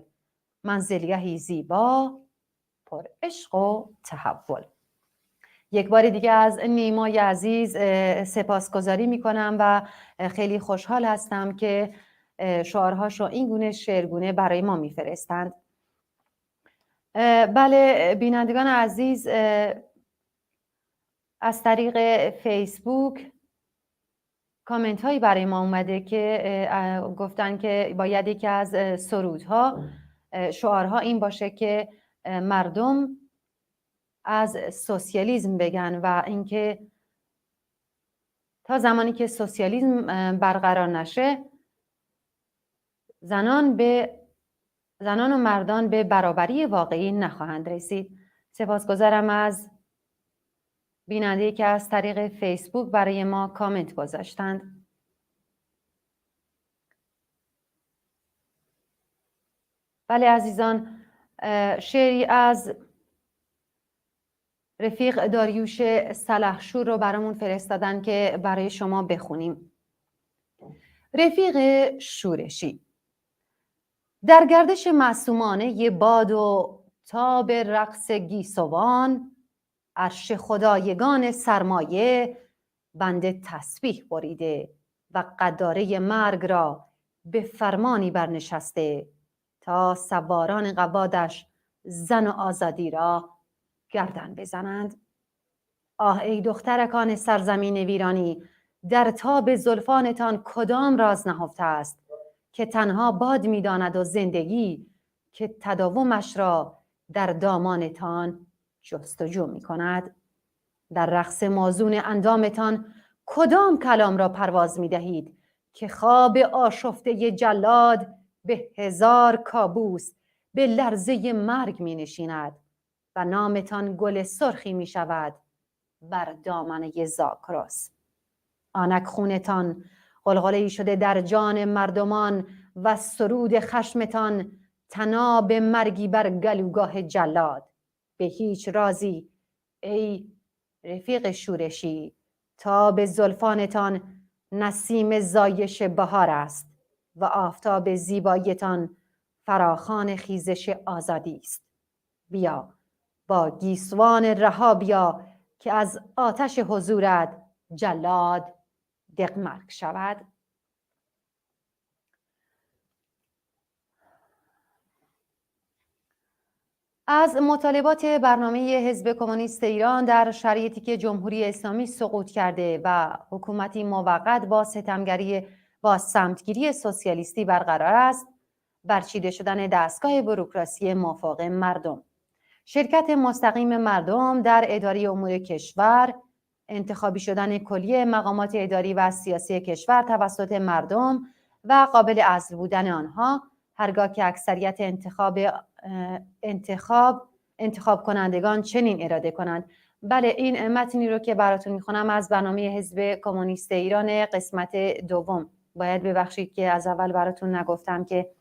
منزلگهی زیبا پر عشق و تحول. یک بار دیگه از نیمای عزیز سپاسگزاری می کنم و خیلی خوشحال هستم که شعارهاشو این گونه شعرگونه برای ما می فرستند. بله بینندگان عزیز، از طریق فیسبوک کامنت هایی برای ما اومده که گفتن که باید یکی از سرودها شعارها این باشه که مردم از سوسیالیسم بگن و اینکه تا زمانی که سوسیالیسم برقرار نشه زنان و مردان به برابری واقعی نخواهند رسید. سپاسگزارم از بیننده‌ای که از طریق فیسبوک برای ما کامنت گذاشتند. بله عزیزان، شعری از رفیق داریوش سلحشور رو برامون فرستادن که برای شما بخونیم. رفیق شورشی: در گردش معصومانه باد و تاب رقص گیسوان، عرش خدایگان سرمایه بند تسبیح بریده و قداره مرگ را به فرمانی برنشسته، تا سواران قبادش زن و آزادی را گردن بزنند. آه ای دخترکان سرزمین ویرانی، در تاب زلفانتان کدام راز نهفته است، که تنها باد می‌داند و زندگی که تداومش را در دامانتان جستجو می‌کند. در رقص موزون اندامتان کدام کلام را پرواز می‌دهید، که خواب آشفته جلاد به هزار کابوس به لرزه مرگ می‌نشیند و نامتان گل سرخی می‌شود بر دامنه زاگرس. آنک خونتان غلغله‌ای شده در جان مردمان و سرود خشمتان طناب مرگی بر گلوگاه جلاد. به هیچ رازی ای رفیق شورشی، تا به زلفانتان نسیم زایش بهار است و آفتاب زیباییتان فراخوان خیزش آزادی است. بیا با گیسوان رها بیا، که از آتش حضورت جلاد دقمرگ شود. از مطالبات برنامه حزب کمونیست ایران در شرایطی که جمهوری اسلامی سقوط کرده و حکومتی موقت با سمتگیری سوسیالیستی برقرار است، برچیده شدن دستگاه بوروکراسی مافوق مردم، شرکت مستقیم مردم در اداره امور کشور، انتخابی شدن کلیه مقامات اداری و سیاسی کشور توسط مردم و قابل عزل بودن آنها هرگاه که اکثریت انتخاب کنندگان چنین اراده کنند. بله این متنی رو که براتون میخونم از برنامه حزب کمونیست ایران قسمت دوم. باید ببخشید که از اول براتون نگفتم که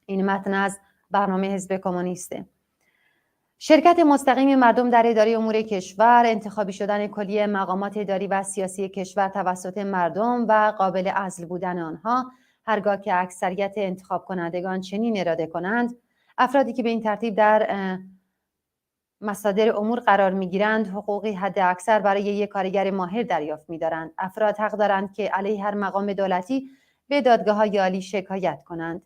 این متن از برنامه حزب کمونیسته. شرکت مستقیم مردم در اداره امور کشور، انتخابی شدن کلیه مقامات اداری و سیاسی کشور توسط مردم و قابل عزل بودن آنها هرگاه که اکثریت انتخاب کنندگان چنین اراده کنند، افرادی که به این ترتیب در مصادر امور قرار می‌گیرند حقوقی حداکثر برای یک کارگر ماهر دریافت می‌دارند. افراد حق دارند که علیه هر مقام دولتی به دادگاه‌های عالی شکایت کنند.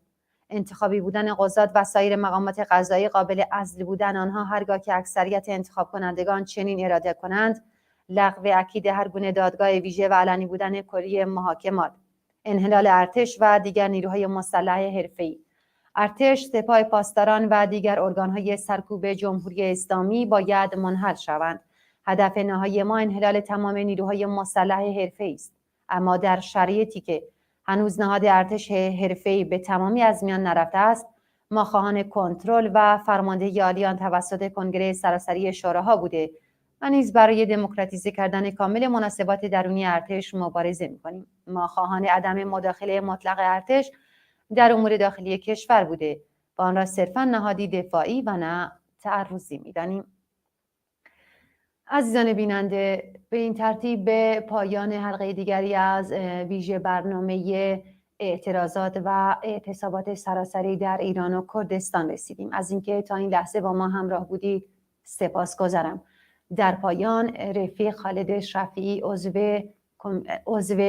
انتخابی بودن قضات و سایر مقامات قضایی قابل عزل بودن آنها هرگاه که اکثریت انتخاب کنندگان چنین اراده کنند، لغو اکید هر گونه دادگاه ویژه و علنی بودن کلیه محاکمات، انحلال ارتش و دیگر نیروهای مسلح حرفه‌ای، ارتش، سپاه پاسداران و دیگر ارگان‌های سرکوب جمهوری اسلامی باید منحل شوند. هدف نهایی ما انحلال تمام نیروهای مسلح حرفه‌ای است. اما در شرایطی که هنوز نهاد ارتش حرفه‌ای به تمامی از میان نرفته است، ما خواهان کنترل و فرماندهی عالی آن توسط کنگره سراسری شوراها بوده و نیز برای دموکراتیزه کردن کامل مناسبات درونی ارتش مبارزه می‌کنیم. ما خواهان عدم مداخله مطلق ارتش در امور داخلی کشور بوده و آن را صرفاً نهادی دفاعی و نه تعرضی می‌دانیم. عزیزان بیننده، به این ترتیب به پایان حلقه دیگری از ویژه برنامه اعتراضات و اعتصابات سراسری در ایران و کردستان رسیدیم. از اینکه تا این لحظه با ما همراه بودید سپاسگزارم. در پایان رفیق خالد شفیعی عضو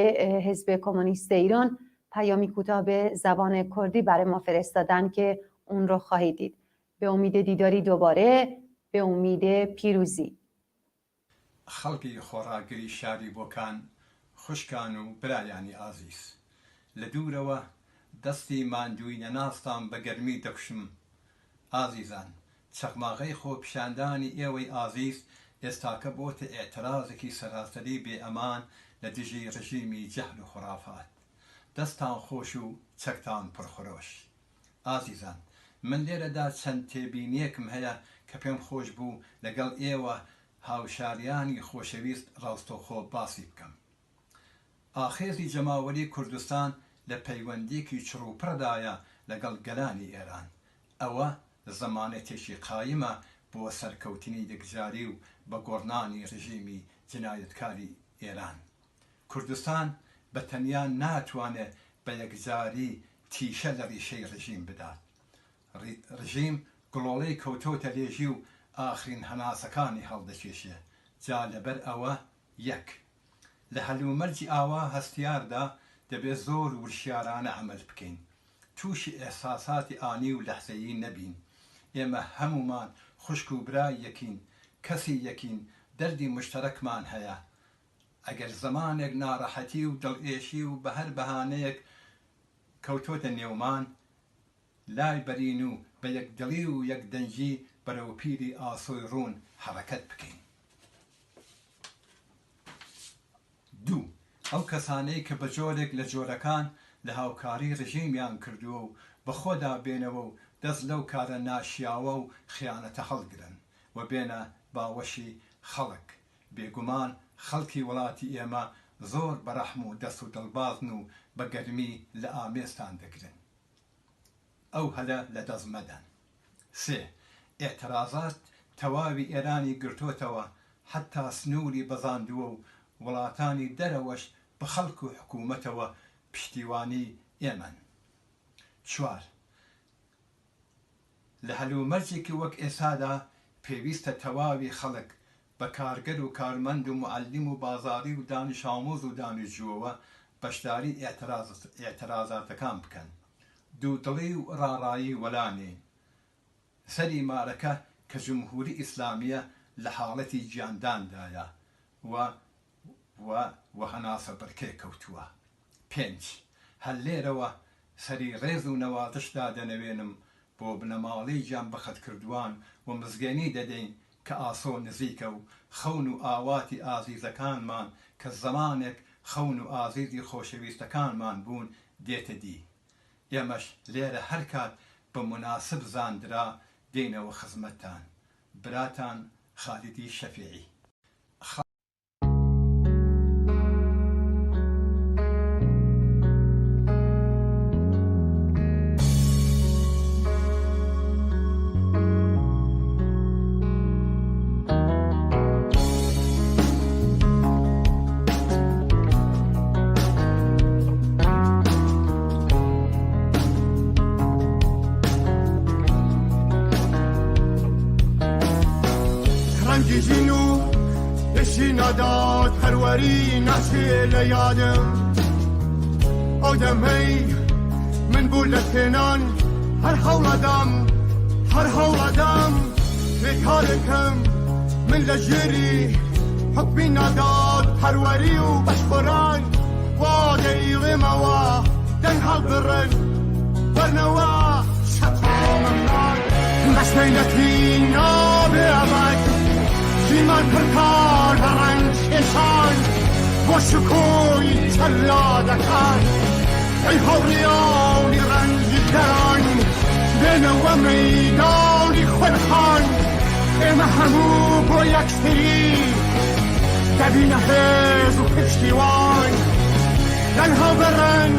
حزب کمونیست ایران پیامی کوتاه به زبان کردی برای ما فرستادن که اون رو خواهید دید. به امید دیداری دوباره، به امید پیروزی. خەڵکی خۆڕاگری شاری بۆکان خوشکان و برایانی ئازیز لە دوورەوە دەستی ماندووی نەناستان بە گەرمی دەکشم. ئازیزان، چەقماغەی خۆپیشاندانی ئێوەی ئازیز ئێستاکە بۆتە ئێعترازێکی سەراسەری بێئەمان لە دژی ڕژیمی جەهل و خوڕافات. دەستان خۆش و چەکتان پڕخۆش. ئازیزان، من لێرەدا چەند تێبینیەکم هەیە کە پێم خۆش بوو لەگەڵ ئێوە هاوشاریانی خۆشەویست ڕاستەوخۆ باسی بکەم. ئاخێزی جەماوەری کوردستان لە پەیوەندیەکی چڕوپڕدایە لەگەڵ گەلانی ئێران. ئەوە زەمانەتێکی قایمە بۆ سەرکەوتنی یەکجاری و بە گۆڕنانی ڕژیمی جنایەتکاری ئێران. کوردستان بە تەنیا ناتوانێت بە یەکجاری تیشە لە ڕیشەی ڕژیم بدات. ڕژیم گڵۆڵەی کەوتۆتە لێژی و ئاخرین هەناسەکانی هەڵدەکێشێ. جا لەبەر ئەوە یەک لە هەلومەرجی ئاوا هەستیاردا دەبێت زۆر ورشیارانە عەمەل بکەین. تووشی ئێحساساتی ئانی و لەحزەیی نەبین. ئێمە هەمومان خوشک و برای یەکین، کەسی یەکین، دەردی مشتەرەکمان هەیە. ئەگەر زەمانێک ناڕەحەتی و دڵئێشی و بە هەر بەهانەیەک کەوتۆتە نێومان، لای بەرین و بە یەکدڵی و یەکدەنجی بەرەو پیری ئاسۆی ڕوون حەرەکەت بکەین. دوو، ئەو کەسانەی کە بە جۆرێک لە جۆرەکان لە هاوکاری ڕژیمیان کردووە و بە خۆدا بێنەوە و دەست لەو کارە ناشیاوە و خیانەتە هەڵگرن و بێنە باوەشی خەڵک. بێگومان خەڵکی وڵاتی ئێمە زۆر بەڕەحم و دەست و دڵبازن و بە گەرمی لە ئامێستان دەگرن. ئەو هەلە لە دەست مەدەن. سێ، ئێعترازات تەواوی ئێرانی گرتوتەوە، حتا سنووری بەزاندووە و وڵاتانی دەرەوەش بە خەڵک و حکوومەتەوە پشتیوانی ئێمەن. چوار، لە هەلومەرجێکی وەک ئێسادا پێویستە تەواوی خەڵک بە کارگەر و کارمەند و معەلیم و بازاڕی و دانش ئامۆز و دانیشجووەوە بەشداری ئێعترازاتەکان بکەن. دوودڵی و ڕاڕایی وەلانێ سەری مارەکە کە جمهوری ئیسلامیە لە حاڵەتی گیانداندایە و هەناسە بەرکێ کەوتووە. پێنج، هەر لێرەوە سەری ڕێز و نەواتشدا دەنەوێنم بۆ بنەماڵەی گیان بەخەت کردووان و مزگەنی دەدەین کە ئاسۆ نزیکە و خەون و ئاواتی ئازیزەکانمان کە زەمانێک خەون و ئازیزی خۆشەویستەکانمان بوون دێتە دی. ئێمەش لێرە هەر کات بە مناسب زاندرا دێنەوە خزمەتتان. براتان خالیدی شەفیعی. داد پروری نسل یادم آدمی من بولتنان هر حولدم بکارکم من لجری حبی نداد پروری و بشبران واده ایغموا دن حضرن برنوا شطام من بس نیلتی نابه ابد زیمان پرکار برن ششان با شکوی تلادکان ای حوریانی رنجی کران بنو میدانی خلخان ای محبوب و یکسری دبین حیز و پشتیوان دنها برن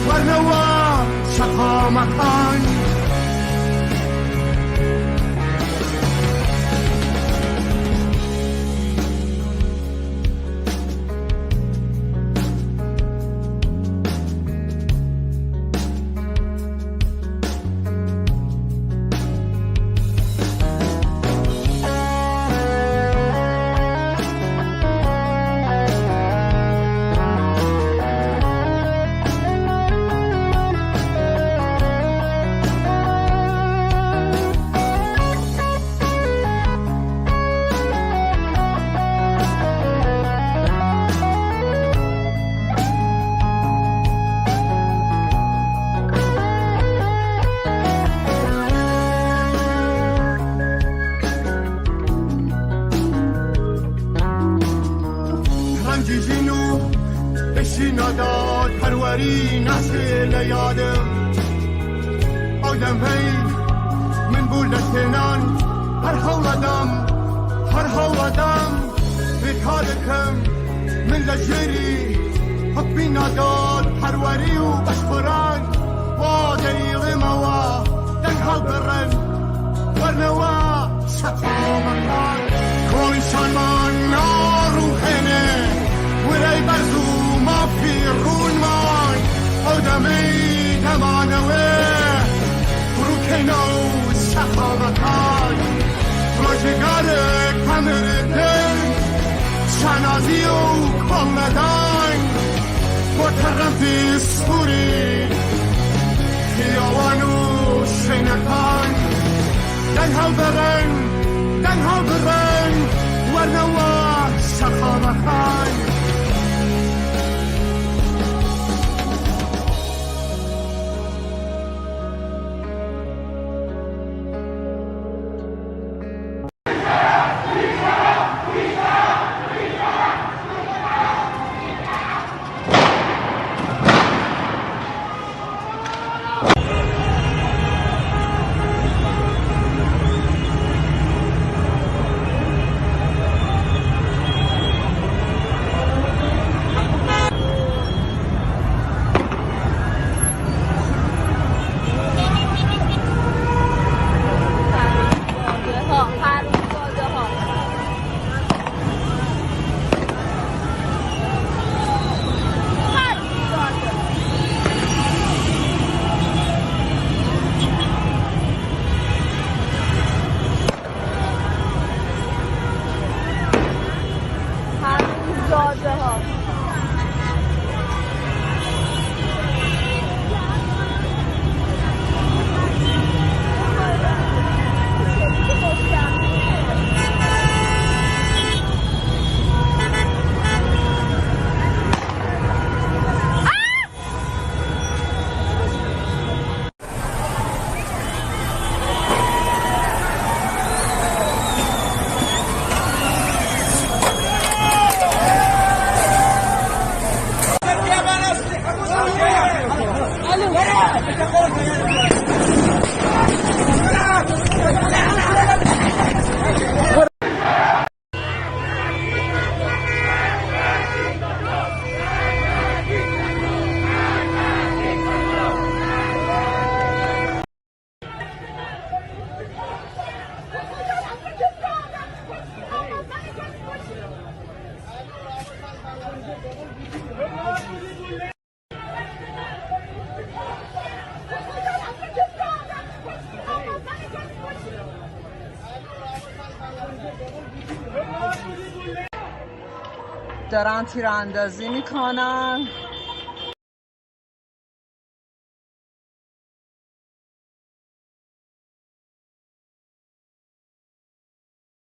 ورنوا شقامکان رنجیجینو بشی نداد پروری نسل یادم آدم هی من بولتنان هر حولدم بکارکم من لجری حبی نداد پروری و بشبران واده ایغموا دنها برن ورنوا شطامکان کنشان من ناروحنه ولی برزو ما پیرون من آدمی دمانوه روکنو شخامکان روزگار کمر دل شنازی و کامدان با طرف سوری خیاوانو شنکان دنها برن ورنوا شخامکان دارن تیراندازی میکنن